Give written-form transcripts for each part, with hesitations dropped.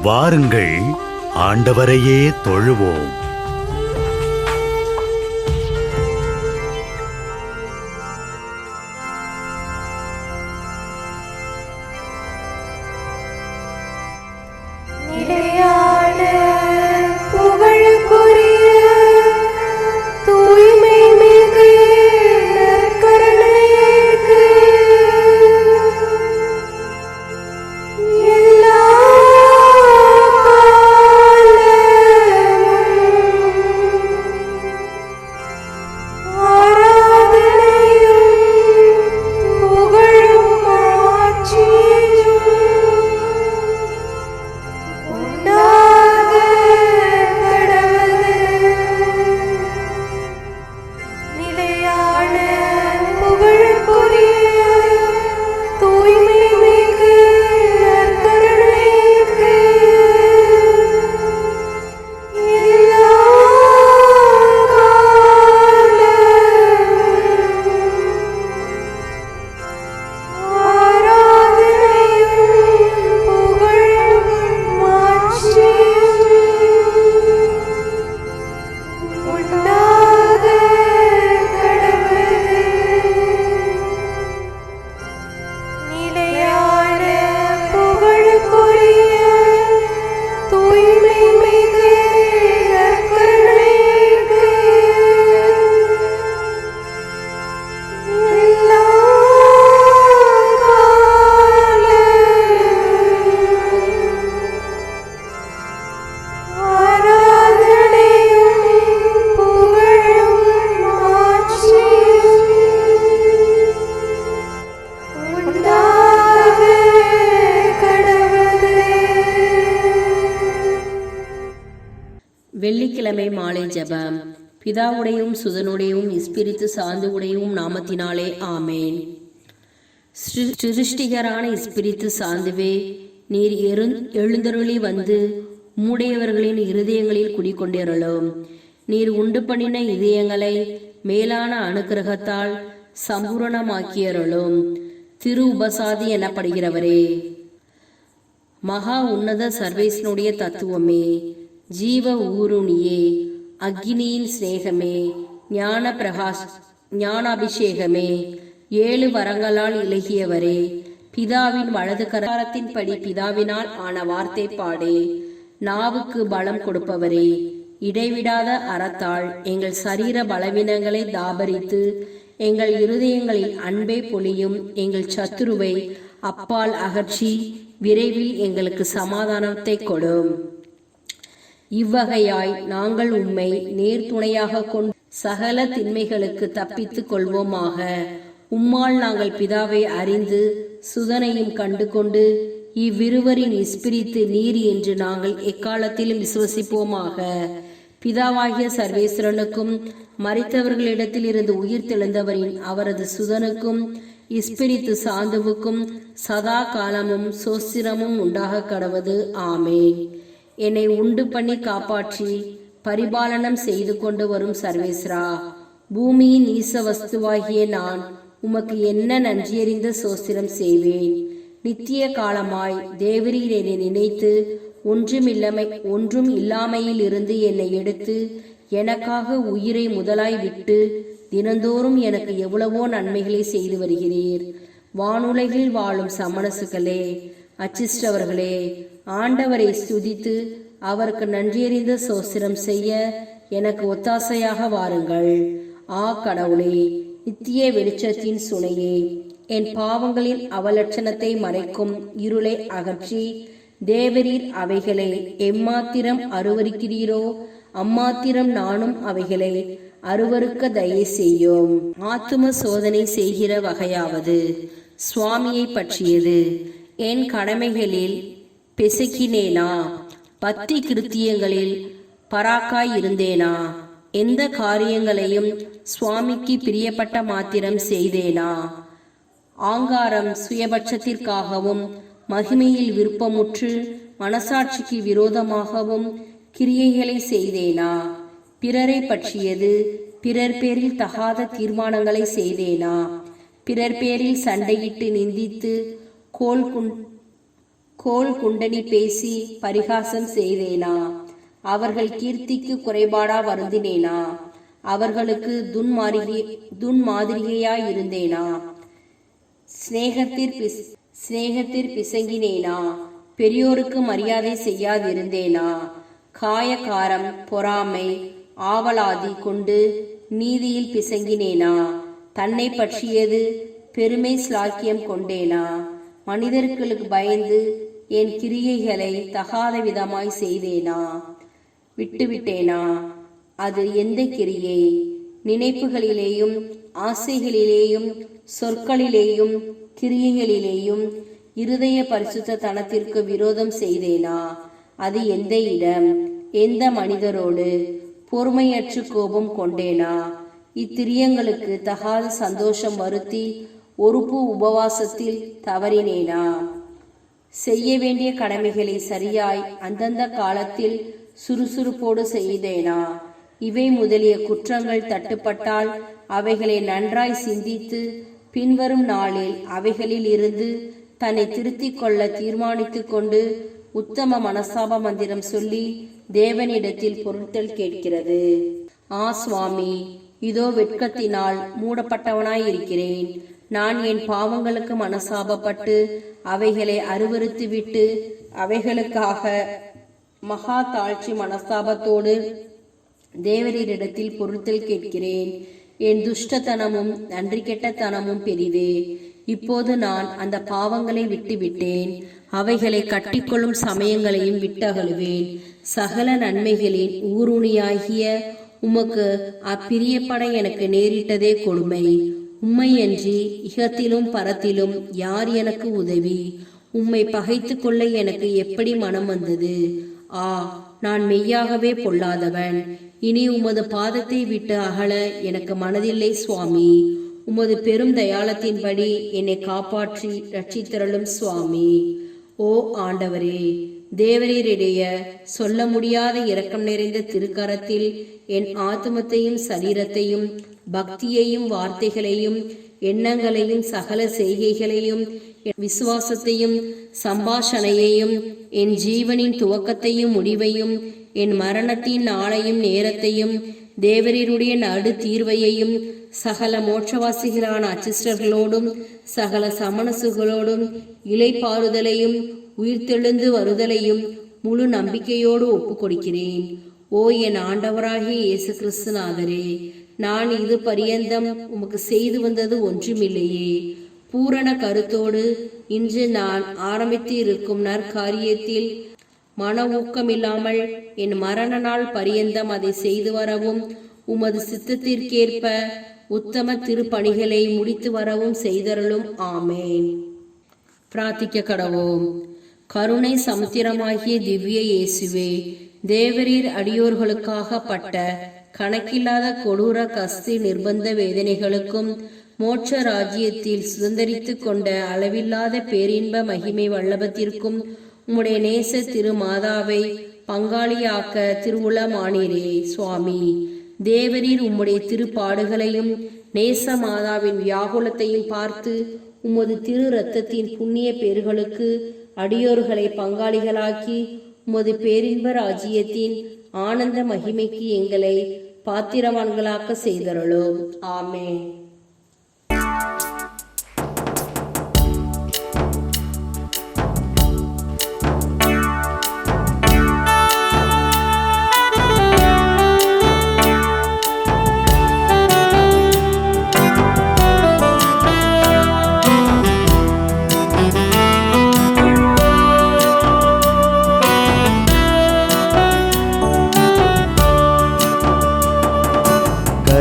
வாருங்கள், ஆண்டவரையே தொழுவோம். வெள்ளிக்கிழமை மாலை ஜெபம். பிதாவுடையும் சுதனுடையும் இஸ்பிரித்து சாந்து உடையும் நாமத்தினாலே ஆமேன். சிருஷ்டிகரான இஸ்பிரித்து சாந்துவே, நீர் எழுந்தருளி வந்து உம்முடையவர்களின் இருதயங்களில் குடிக்கொண்டிருளும். நீர் உண்டு பண்ணின இதயங்களை மேலான அனுக்கிரகத்தால் சம்பூரணமாக்கியருளும். திரு உபசாதி எனப்படுகிறவரே, மகா உன்னத சர்வேசனுடைய தத்துவமே, ஜீவ ஊருணியே, அக்னியின் சிநேகமே, ஞானாபிஷேகமே, 7 வரங்களால் இலகியவரே, பிதாவின் வலது கரத்தின்படி பிதாவினால் ஆன வார்த்தை பாடே, நாவுக்கு பலம் கொடுப்பவரே, இடைவிடாத அறத்தால் எங்கள் சரீர பலவீனங்களை தாபரித்து எங்கள் இருதயங்களில் அன்பை பொழியும் எங்கள் சத்துருவை அப்பால் அகற்றி விரைவில் எங்களுக்கு சமாதானத்தை கொடும். இவ்வகையாய் நாங்கள் உம்மை நேர்துணையாக கொண்டு சகல திண்மைகளுக்கு தப்பித்துக் கொள்வோமாக. உம்மால் நாங்கள் பிதாவை அறிந்து சுதனையும் கண்டு கொண்டு இவ்விருவரின் இஸ்பிரித்து நீர் என்று நாங்கள் எக்காலத்திலும் விசுவசிப்போமாக. பிதாவாகிய சர்வேஸ்வரனுக்கும் மரித்தவர்களிடத்தில் இருந்து உயிர் தெழுந்தவரின் அவரது சுதனுக்கும் இஸ்பிரித்து சாந்துவுக்கும் சதா காலமும் சோஸ்திரமும் உண்டாக கடவது. ஆமேன். என்னை உண்டு பண்ணி காப்பாற்றி பரிபாலனம் செய்து கொண்டு வரும் சர்வேஸ்வரா, பூமியின் ஈச வஸ்துவாகிய நான் உமக்கு என்ன நன்றியறிந்த சோஸ்திரம் செய்வேன். நித்திய காலமாய் தேவரீர் என்னை நினைத்து ஒன்றும் இல்லாமையில் இருந்து என்னை எடுத்து எனக்காக உயிரை முதலாய் விட்டு தினந்தோறும் எனக்கு எவ்வளவோ நன்மைகளை செய்து வருகிறீர். வானுலகில் வாழும் சமணசுகளே, அச்சிஷ்டவர்களே, ஆண்டவரை ஸ்துதித்து அவருக்கு நன்றியறிந்த சோஸ்திரம் செய்ய எனக்கு ஒத்தாசையாக வாருங்கள். ஆ கடவுளே, நித்திய வெளிச்சத்தின் சுனையே, என் பாவங்களின் அவலட்சணத்தை மறைக்கும் இருளை அகற்றி தேவரீர் அவைகளை எம்மாத்திரம் அருவருக்கிறீரோ அம்மாத்திரம் நானும் அவைகளை அருவருக்க தயை செய்யும். ஆத்தும சோதனை செய்கிற வகையாவது சுவாமியை பற்றியது. என் கடமைகளில் பெசக்கினேனா? பக்தி கிருத்தியங்களில் பராக்காய் இருந்தேனா? எந்த காரியங்களையும் சுவாமிக்கு பிரியப்பட்ட மாத்திரம் செய்தேனா? ஆங்காரம் சுயபட்சத்திற்காகவும் மகிமையில் விருப்பமுற்று மனசாட்சிக்கு விரோதமாகவும் கிரியைகளை செய்தேனா? பிறரை பற்றியது பிறர் பேரில் தகாத தீர்மானங்களை செய்தேனா? பிறர் பேரில் சண்டையிட்டு நிந்தித்து கோல் குண்டனி பேசி பரிகாசம் செய்தேனா? அவர்கள் கீர்த்திக்கு குறைபாடா வருந்தினேனா? அவர்களுக்கு துன்மாதிரிகையாய் இருந்தேனா? சிநேகத்திற் பிசங்கினேனா? பெரியோருக்கு மரியாதை செய்யாதிருந்தேனா? காயக்காரம், பொறாமை, ஆவலாதி கொண்டு நீதியில் பிசங்கினேனா? தன்னை பற்றியது பெருமை ஸ்லாக்கியம் கொண்டேனா? மனிதர்களுக்கு பயந்து என் கிரியைகளை தகாத விதமாய் செய்தேனா? விட்டுவிட்டேனா? அது எந்த கிரியை? நினைப்புகளிலேயும் ஆசைகளிலேயும் சொற்களிலேயும் கிரியைகளிலேயும் இருதய பரிசுத்த தனத்திற்கு விரோதம் செய்தேனா? அது எந்த இடம்? எந்த மனிதரோடு? பொறுமையற்று கோபம் கொண்டேனா? இத்திரியங்களுக்கு தகாத சந்தோஷம் வருத்தி ஒருப்பு உபவாசத்தில் தவறினேனா? செய்ய வேண்டிய கடமைகளை சரியாய் அந்தந்த காலத்தில் சுறுசுறுப்போடு செய்தேனா? இவை முதலிய குற்றங்கள் தட்டுப்பட்டால் அவைகளை நன்றாய் சிந்தித்து பின்வரும் நாளில் அவைகளில் இருந்து தன்னை திருத்திக் கொள்ள தீர்மானித்து கொண்டு உத்தம மனசாப மந்திரம் சொல்லி தேவனிடத்தில் பொருட்கள் கேட்கிறது. சுவாமி, இதோ வெட்கத்தினால் மூடப்பட்டவனாய் இருக்கிறேன். நான் என் பாவங்களுக்கு மனசாபப்பட்டு அவைகளை அருவருத்து விட்டு அவைகளுக்காக மகா தாழ்ச்சி மனஸ்தாபத்தோடு தேவரீரிடத்தில் பொருத்தல் கேட்கிறேன். என் துஷ்டத்தனமும் நன்றி கெட்டத்தனமும் பெரிதே. இப்போது நான் அந்த பாவங்களை விட்டுவிட்டேன். அவைகளை கட்டிக்கொள்ளும் சமயங்களையும் விட்டகலுவேன். சகல நன்மைகளின் ஊருணியாகிய உமக்கு அப்பிரியப்பட எனக்கு நேரிட்டதே கொடுமை. உம்மையன்றி இகத்திலும் பரத்திலும் யார் எனக்கு உதவி? உம்மை பகைத்து கொள்ள எனக்கு எப்படி மனம் வந்தது? நான் மெய்யாகவே பொல்லாதவன். இனி உமது பாதத்தை விட்டு அகல எனக்கு மனதில்லை சுவாமி. உமது பெரும் தயாளத்தின்படி என்னை காப்பாற்றி ரட்சித்தருளும் சுவாமி. ஓ ஆண்டவரே, தேவரீருடைய சொல்ல முடியாத இரக்கம் நிறைந்த திருக்கரத்தில் என் ஆத்துமத்தையும் சரீரத்தையும் பக்தியையும் வார்த்தைகளையும் எண்ணங்களையும் சகல செய்கைகளையும் விசுவாசத்தையும் சம்பாஷணையையும் என் ஜீவனின் துவக்கத்தையும் முடிவையும் என் மரணத்தின் நாளையும் நேரத்தையும் தேவரீருடைய நடு தீர்வையையும் சகல மோட்சவாசிகளான அச்சிஸ்டர்களோடும் சகல சமணசுகளோடும் இளைப்பாறுதலையும் உயிர்த்தெழுந்து வருதலையும் முழு நம்பிக்கையோடு ஒப்பு கொடுக்கிறேன். ஓ என் ஆண்டவராகிய இயேசு கிறிஸ்துநாதரே, நான் இது பரியந்தம் உமக்கு செய்து வந்தது ஒன்றுமில்லையே. பூரண கருத்தோடு இன்று நான் ஆரம்பித்து இருக்கும் நற்காரியத்தில் மன ஊக்கமில்லாமல் என் மரண நாள் பரியந்தம் அதை செய்து வரவும் உமது சித்தத்திற்கேற்ப உத்தம திருப்பணிகளை முடித்து வரவும் செய்தருளும். ஆமேன். பிரார்த்திக்க கடவோம். கருணை சமுத்திரமாகிய திவ்ய இயேசுவே, தேவரீர் அடியோர்களுக்காக பட்ட கணக்கில்லாத கொடூர கஸ்தி நிர்பந்த வேதனைகளுக்கும் மோட்ச ராஜ்யத்தில் சுதந்திரித்து கொண்ட அளவில்லாத பேரின்ப மகிமை வல்லபத்திற்கும் உம்முடைய நேச திருமாதாவை பங்காளியாக்க திருவுளமானீரே சுவாமி. தேவரீர் உம்முடைய திருப்பாடுகளையும் நேச மாதாவின் வியாகுலத்தையும் பார்த்து உமது திரு இரத்தத்தின் புண்ணிய பேர்களுக்கு அடியோர்களை பங்காளிகளாக்கி உமது பேரின்ப ராஜ்யத்தின் ஆனந்த மகிமைக்கு எங்களை பாத்திரவான்களாக்க செய்தருளும். ஆமென்.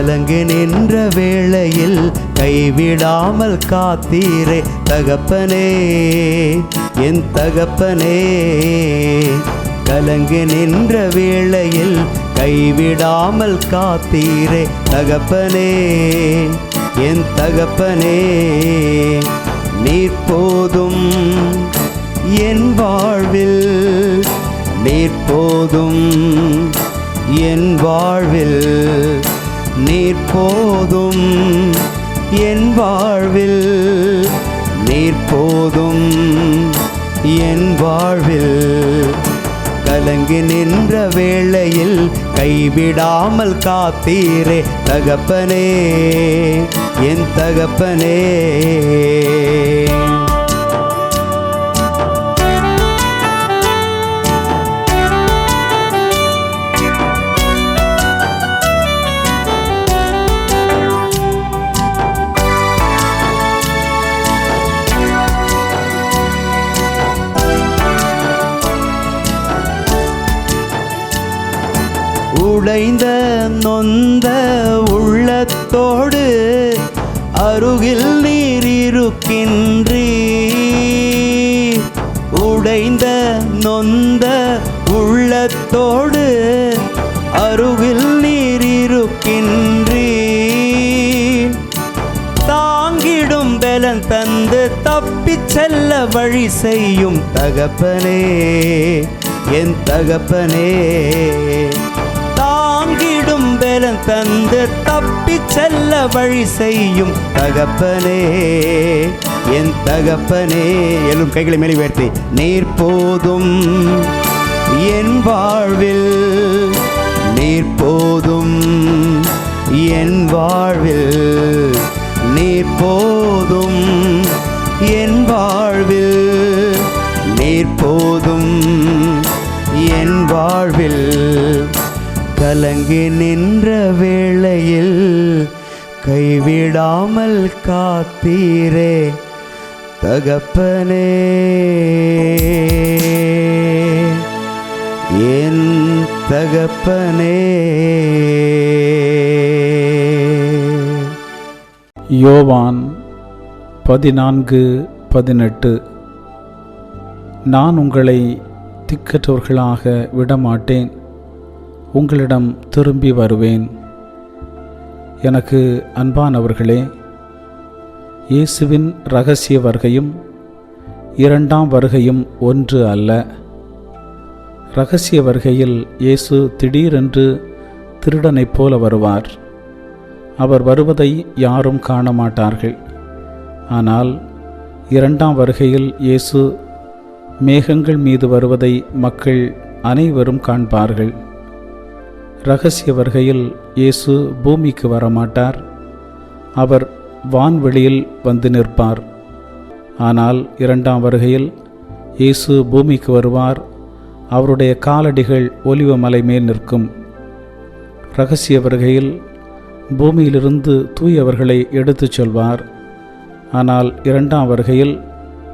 கலங்கி நின்ற வேளையில் கைவிடாமல் காத்தீரே தகப்பனே, என் தகப்பனே. கலங்கி நின்ற வேளையில் கைவிடாமல் காத்தீரே தகப்பனே, என் தகப்பனே. நீர் போதும் என் வாழ்வில், நீர் போதும் என் வாழ்வில், நீர் போதும் என் வாழ்வில், நீர் போதும் என் வாழ்வில் கலங்கி நின்ற வேளையில் கைவிடாமல் காத்தீரே தகப்பனே, என் தகப்பனே. உடைந்த நொந்த உள்ளத்தோடு அருகில் நீர் இருக்கின்றீர். உடைந்த நொந்த உள்ளத்தோடு அருகில் நீர் இருக்கின்றீர். தாங்கிடும் பலன் தந்து தப்பிச் செல்ல வழி செய்யும் தகப்பனே, என் தகப்பனே. தாங்கிடும் பலன் தந்து தப்பிச் செல்ல வழி செய்யும் தகப்பனே, என் தகப்பனே. எல்லாம் கைகளை மேலே உயர்த்தி, நீர் போதும் என் வாழ்வில், நீர் போதும் என் வாழ்வில், நீர் போதும் என் வாழ்வில், நீர் போதும் என் வாழ்வில். கலங்கி நின்ற வேளையில் கைவிடாமல் காத்தீரே தகப்பனே, என் தகப்பனே. யோவான் 14:18. நான் உங்களை திக்கற்றவர்களாக விடமாட்டேன், உங்களிடம் திரும்பி வருவேன். எனக்கு அன்பானவர்களே, இயேசுவின் இரகசிய வருகையும் இரண்டாம் வருகையும் ஒன்று அல்ல. இரகசிய வருகையில் இயேசு திடீரென்று திருடனைப் போல வருவார். அவர் வருவதை யாரும் காண மாட்டார்கள். ஆனால் இரண்டாம் வருகையில் இயேசு மேகங்கள் மீது வருவதை மக்கள் அனைவரும் காண்பார்கள். இரகசிய வருகையில் இயேசு பூமிக்கு வரமாட்டார், அவர் வான்வெளியில் வந்து நிற்பார். ஆனால் இரண்டாம் வருகையில் இயேசு பூமிக்கு வருவார், அவருடைய காலடிகள் ஒலிவ மலை மேல் நிற்கும். இரகசிய வருகையில் பூமியிலிருந்து தூயவர்களை எடுத்துச் சொல்வார். ஆனால் இரண்டாம் வருகையில்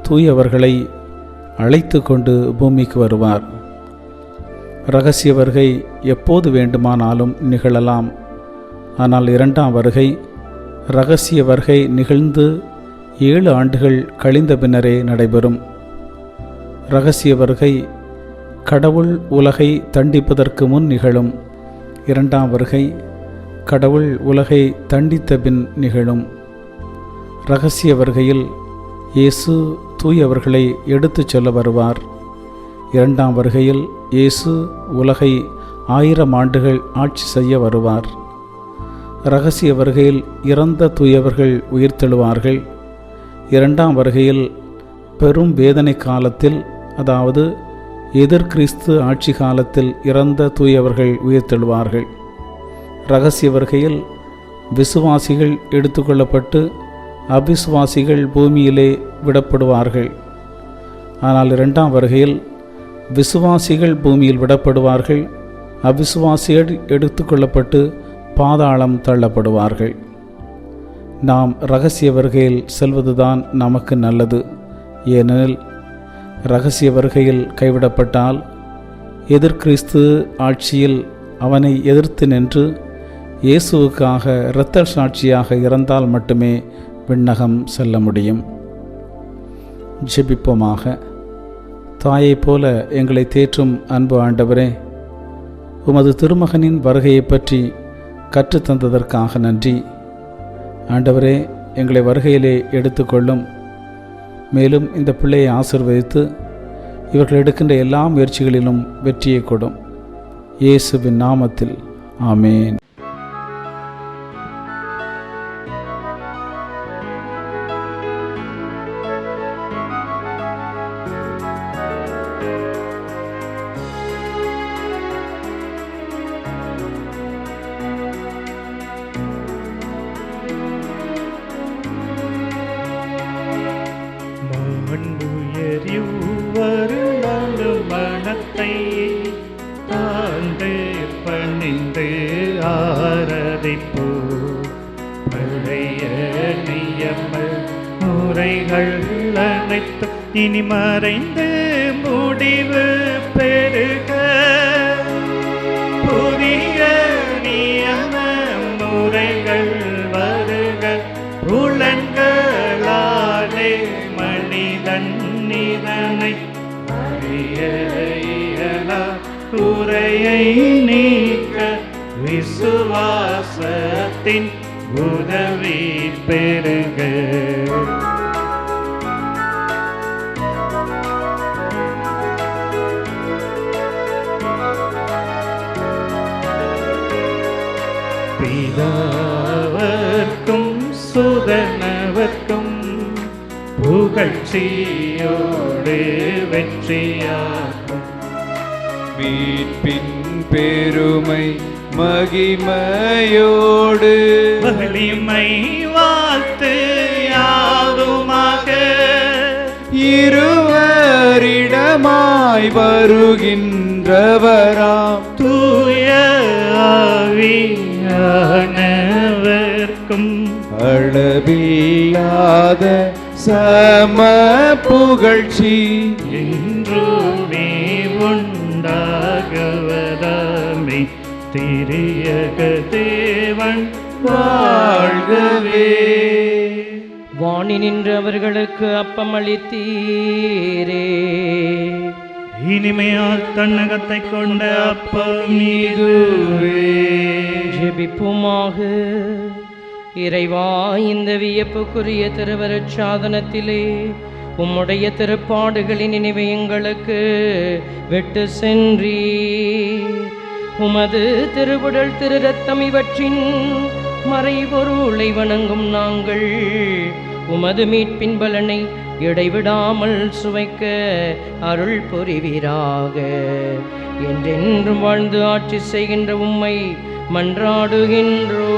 தூயவர்களை அழைத்து கொண்டு பூமிக்கு வருவார். இரகசிய வருகை எப்போது வேண்டுமானாலும் நிகழலாம். ஆனால் இரண்டாம் வருகை, இரகசிய வருகை நிகழ்ந்து 7 ஆண்டுகள் கழிந்த பின்னரே நடைபெறும். இரகசிய வருகை கடவுள் உலகை தண்டிப்பதற்கு முன் நிகழும். இரண்டாம் வருகை கடவுள் உலகை தண்டித்த பின் நிகழும். இரகசிய வருகையில் இயேசு தூயவர்களை எடுத்துச் சொல்ல வருவார். இரண்டாம் வருகையில் இயேசு உலகை 1000 ஆண்டுகள் ஆட்சி செய்ய வருவார். இரகசிய வருகையில் இறந்த தூயவர்கள் உயிர்த்தெழுவார்கள். இரண்டாம் வருகையில் பெரும் வேதனை காலத்தில், அதாவது எதிர்கிறிஸ்து ஆட்சி காலத்தில் இறந்த தூயவர்கள் உயிர்த்தெழுவார்கள். இரகசிய வருகையில் விசுவாசிகள் எடுத்துக்கொள்ளப்பட்டு அவிசுவாசிகள் பூமியிலே விடப்படுவார்கள். ஆனால் இரண்டாம் வருகையில் விசுவாசிகள் பூமியில் விடப்படுவார்கள், அவிசுவாசிகள் எடுத்துக்கொள்ளப்பட்டு பாதாளம் தள்ளப்படுவார்கள். நாம் இரகசிய வருகையில் செல்வதுதான் நமக்கு நல்லது. ஏனெனில் இரகசிய வருகையில் கைவிடப்பட்டால் எதிர்கிறிஸ்து ஆட்சியில் அவனை எதிர்த்து நின்று இயேசுவுக்காக இரத்த சாட்சியாக இறந்தால் மட்டுமே விண்ணகம் செல்ல முடியும். ஜெபிப்போமாக. தாயைப் போல எங்களை தேற்றும் அன்பு ஆண்டவரே, உமது திருமகனின் வருகையை பற்றி கற்றுத்தந்ததற்காக நன்றி. ஆண்டவரே, எங்களை வருகையிலே எடுத்துக்கொள்ளும். மேலும் இந்த பிள்ளையை ஆசீர்வதித்து இவர்கள் எடுக்கின்ற எல்லா முயற்சிகளிலும் வெற்றியை கொடும். இயேசுவின் நாமத்தில் ஆமேன். மனத்தை தாழ்ந்து பணிந்து ஆராதிப்போ. பழைய நியம முறைகள் அனைத்தும் இனி மறைந்து முடிவு பெருக. புதிய நியம முறைகள் வருக. புலன்களாலே மனிதன் இதனை அறிய இயலா. குறையை நீக்க விசுவாசத்தின் உதவி பெருக. பிதாவர்க்கும் சுதனவர்க்கும் புகழ்ச்சியோடு வெற்றியாகும். மீட்பின் பெருமை மகிமையோடு வலிமை வாழ்த்து யாவுமாக. இருவரிடமாய் வருகின்றவராம் தூய ஆவியானவர்க்கும் அளவில்லாத சம புகழ்ச்சி என்றுமே உண்டாகவதாமே. திரியக தேவன் வாழ்கவே. வாணி நின்று அவர்களுக்கு அப்பம் அளித்தீரே. இனிமையால் தன்னகத்தை கொண்ட அப்பம் இதுவே. ஜெபிப்புமாக. இறைவா, இந்த வியப்புக்குரிய திருவருட் சாதனத்திலே உம்முடைய திருப்பாடுகளின் நினைவை எங்களுக்கு விட்டு சென்றீர். உமது திருவுடல் திரு ரத்தம் இவற்றின் மறைபொருளை வணங்கும் நாங்கள் உமது மீட்பின் பலனை இடைவிடாமல் சுவைக்க அருள் புரிவீராக. என்றென்றும் வாழ்ந்து ஆட்சி செய்கின்ற உம்மை மன்றாடுகின்றோம்.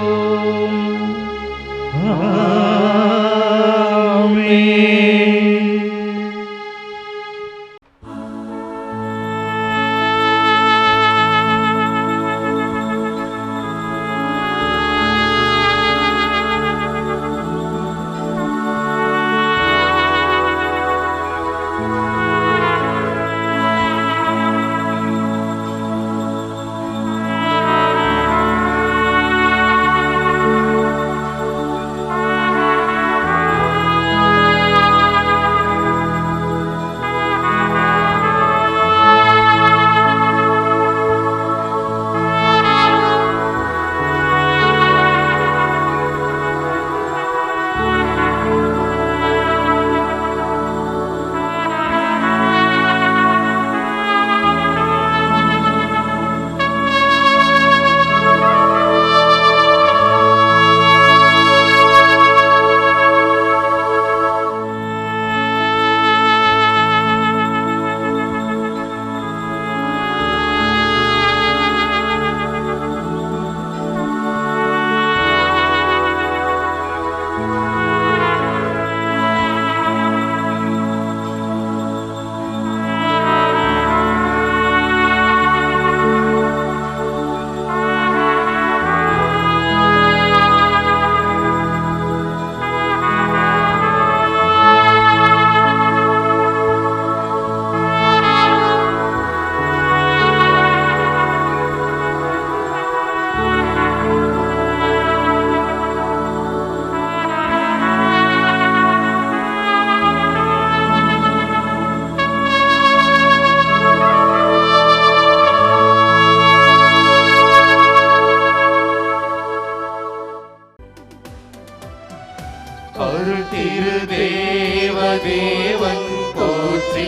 அருள் திரு தேவன் போற்றி.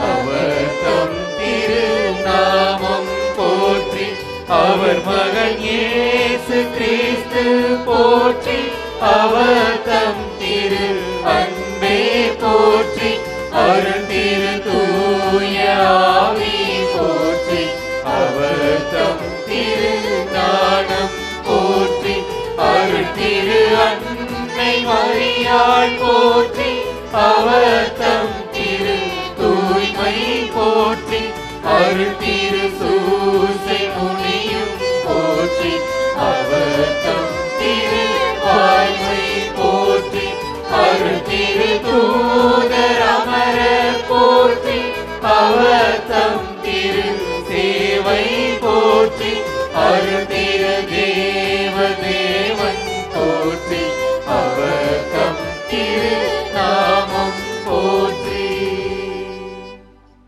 அவர் தம் திரு நாமம் போற்றி. அவர் மகன் இயேசு கிறிஸ்து போற்றி. அவர் தம் திரு அன்பே போற்றி. அருள் திரு தூய ஆவி போற்றி. அவர் தம் திரு ஞானம் போற்றி. அருள் திரு அன்னை மரியாள் போற்றி. அவர் தம் திரு தூய்மை போற்றி. அருள் திரு சூசை முனியும் போற்றி அவர் தம் திரு வாய்மை போற்றி அருள் திரு தூதர் அமர போற்றி அவர் தம்